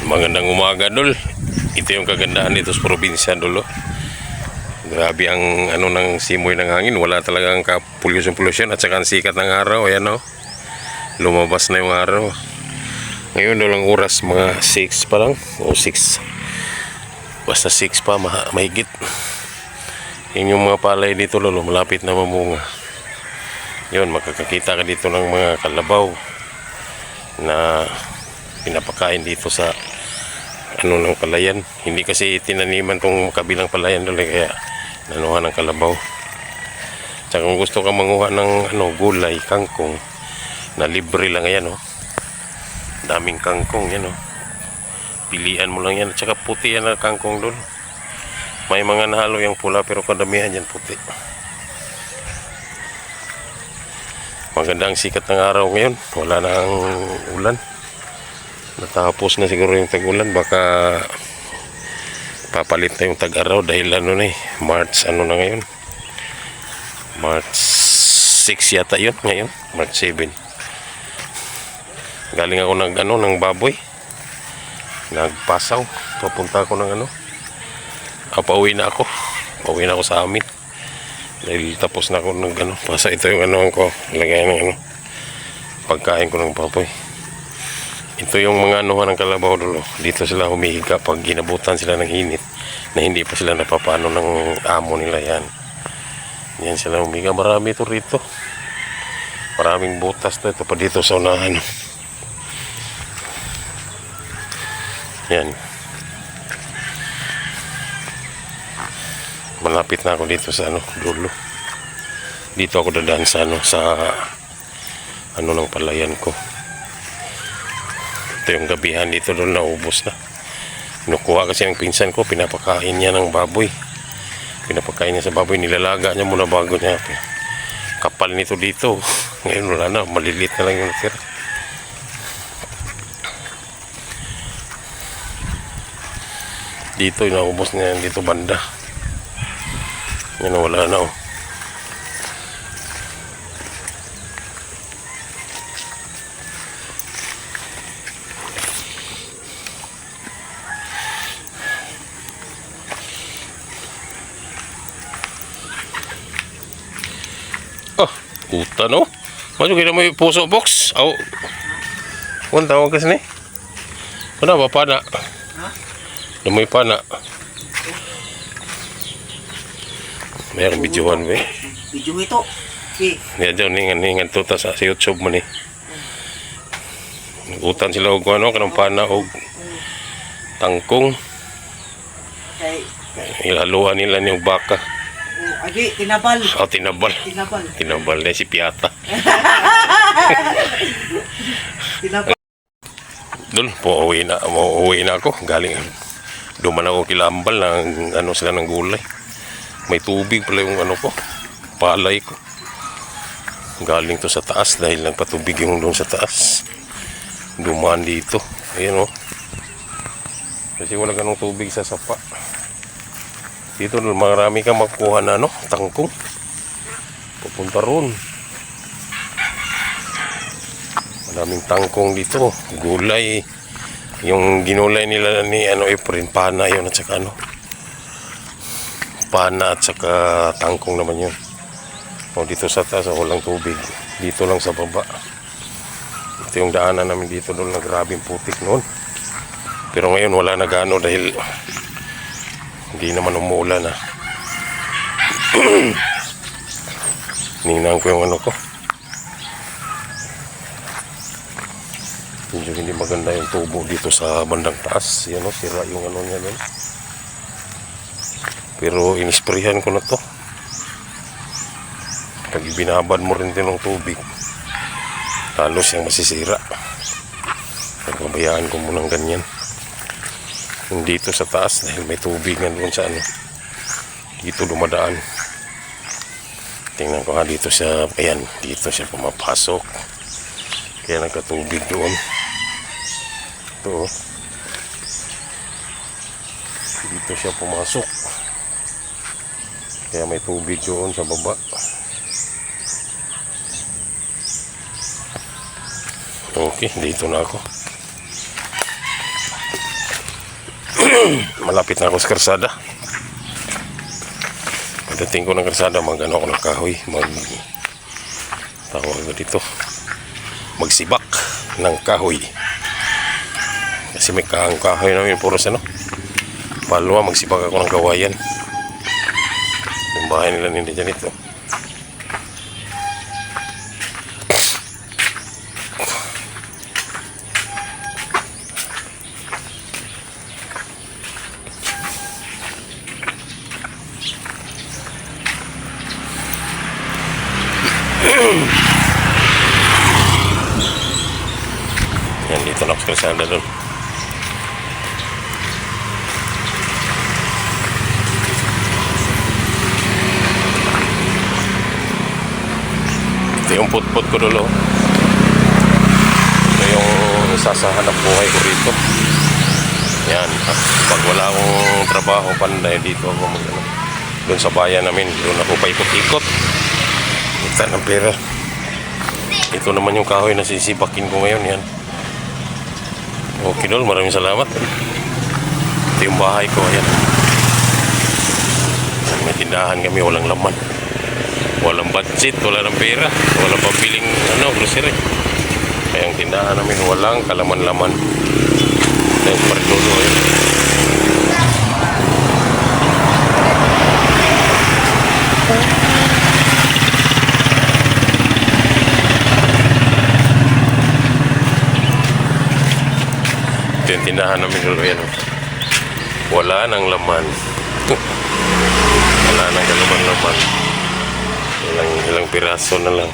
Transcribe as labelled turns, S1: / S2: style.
S1: Magandang umaga, Dol. Ito yung kagandahan dito sa probinsya, Dol. Grabe ang ng simoy ng hangin. Wala talagang pollution at saka ang sikat ng araw. Ayan, oh. Lumabas na yung araw. Ngayon, Dol, ang oras mga 6 pa lang o 6. Basta 6 pa, mahigit. Yun yung mga palay dito, Dol, malapit na mamunga. Yun, makakakita ka dito ng mga kalabaw na pinapakain dito sa ng palayan. Hindi kasi tinaniman tong kabilang palayan doon, kaya nanuha ng kalabaw. Tsaka kung gusto ka manguha ng gulay, kangkong na libre lang, yan, oh. Daming kangkong yan, oh. Pilian mo lang yan. Tsaka puti yan ang kangkong doon. May mga nahalo yung pula pero kadamihan yan puti. Magandang sikat ng araw ngayon. Wala na ang ulan. Natapos na siguro yung tag-ulan. Baka papalit na yung tag-araw dahil March na ngayon. March 6 yata yun ngayon. March 7. Galing ako ng baboy. Nagpasaw. Papunta ako ng pauwi na ako. Pauwi na ako sa amin. Dahil tapos na ako pasa. Ito yung ko. Lagay ng pagkain ko ng baboy. Ito yung mga ng kalabaw, Dolo. Dito sila humihiga pag ginabutan sila ng init na hindi pa sila napapano ng amo nila, yan. Yan sila humihiga. Marami ito rito. Maraming butas to. Ito pa dito sa unahan. Yan. Malapit na ako dito sa dulo. Dito ako dadaan sa ng palayan ko. Ito yung gabihan dito, doon naubos na. Kinukuha kasi ng pinsan ko, pinapakain niya ng baboy. Pinapakain niya sa baboy, nilalaga niya muna bago niya. Kapal nito dito. Ngayon wala na, malilit na lang yung natira. Dito, naubos niya dito banda. Yan, wala na, oh. Uta, no? Masuk kita mo yung puso box. Aw. Kung tawag kasi ni. Kuna ba pana? Ha? Namoy pana. Mayroong videohan ba eh?
S2: Video ito.
S1: Yan dyan, ningan to sa YouTube mo ni. Utan sila og kanang pana og tangkong. Ilaluan nila ni og baka.
S2: Agi, tinabal.
S1: Oh, tinabal.
S2: Tinabal.
S1: Tinabal na si Piata.
S2: Tinabal.
S1: Doon, uuwi na ako. Galing, duman ako kilambal ng sila ng gulay. May tubig pala yung ko, palay ko. Galing to sa taas dahil nagpatubig yung doon sa taas. Dumaan dito. Ayan, oh. Kasi wala ganong tubig sa sapa. Dito marami kang makukuha na tangkong. Pupunta ron. Maraming tangkong dito. Gulay. Yung ginulay nila ni Efren, pana yun at saka pana at saka tangkong naman yun. O dito sa taas, walang tubig. Dito lang sa baba. Ito yung daanan namin dito doon na grabing putik noon. Pero ngayon wala na gaano dahil hindi naman umuulan na. Ningnan ko yung ko. Medyo hindi maganda yung tubo dito sa bandang taas. Yan, sira yung niya doon. Pero inisprehan ko na to. Pag ibinabad mo rin din ng tubig, lalo siyang masisira. Pagbabayaan ko munang ganyan. Yung dito sa taas dahil may tubig nga doon sa dito dumadaan. Tingnan ko nga dito siya, ayan, dito siya pumapasok. Kaya nagkatubig doon. Ito, dito siya pumasok. Kaya may tubig doon sa baba. Okay, dito na ako. Malapit na ako sa karsada. Pagdating ko ng karsada, mag-ano ako ng kahoy. Tawag ko dito. Magsibak ng kahoy. Kasi may kahoy namin, puros ano. Palwa, magsibak ako ng kawayan. Yung bahay nila hindi dyan ito. Yan, dito na ako sa kalsada doon. Ito yung put-put ko dulo. Ito yung isa sa hanap buhay ko rito. Yan, pag wala akong trabaho panday dito ako mag-ano. Doon sa bayan namin, doon ako paikot-ikot. Kita ng pera. Ito naman yung kahoy na sisipakin ko ngayon. Yan. Okay dol, maraming salamat. Ito yung bahay ko. Ayan. May tindahan kami, walang laman. Walang budget, wala ng pera. Walang pambiling grocery. Kaya ang tindahan namin walang kalaman-laman. Ito yung parinulo. Ayan. Ito yung tindahan namin dulo. Yan. Wala nang laman. Wala nang kalaman-laman. Ilang piraso na lang.